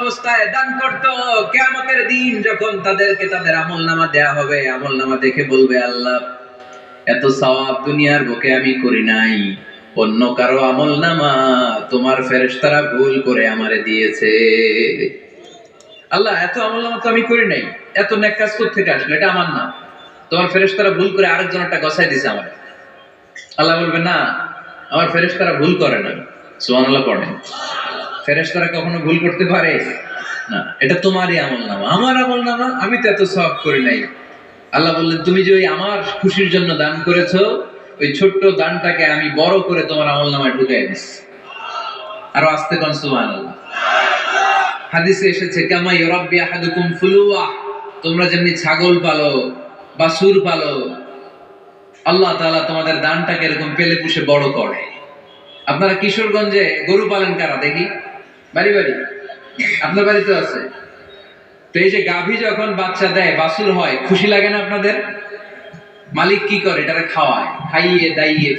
অবস্থায় দান করত, কিয়ামতের দিন যখন তাদেরকে তাদের আমলনামা দেয়া হবে, আমলনামা দেখে বলবে, আল্লাহ এত সওয়াব দুনিয়ার বুকে আমি করি নাই, অন্য কারো আমলনামা তোমার ফেরেশতারা ভুল করে আমারে দিয়েছে। আল্লাহ এত আমলনামা তো আমি করি নাই, এত নেক কাজ থেকে আসলে এটা আমার না, তোমার ফেরেশতারা ভুল করে আরেকজনেরটা গছাই দিয়েছে আমারে। আল্লাহ বলবে না, আমার ফেরেশতারা ভুল করে না। সুবহানাল্লাহ পড়েন। ফেরেশতারা কখনো ভুল করতে পারে না, এটা তোমারই আমলনামা, আমার আমলনামা, আমি তো এত সওয়াব করি নাই। আল্লাহ বললেন, তুমি যে ওই আমার খুশির জন্য দান করেছো, ওই ছোট্ট দানটাকে আমি বড় করে তোমার আমলনামায় ঢুকাই দিচ্ছি। আরো আস্তে কোন সুবহানাল্লাহ। হাদিসে এসেছে, কামা ইউরাব্বি আহাদুকুম ফুলুয়া, তোমরা যেমনি ছাগল পালো, বাছুর পালো, আল্লাহ তাআলা তোমাদের দানটাকে এরকম পেলে পুষে বড় করে। আপনারা কিশোরগঞ্জে গরু পালেন কারা দেখি? বাড়ি বাড়ি আপনার বাড়িতে আছে তো। এই যে গাভী যখন বাচ্চা দেয়, বাছুর হয়, খুশি লাগে না আপনাদের? মালিক কি করে? এটারে খাওয়ায়, খাইয়ে দাইয়ে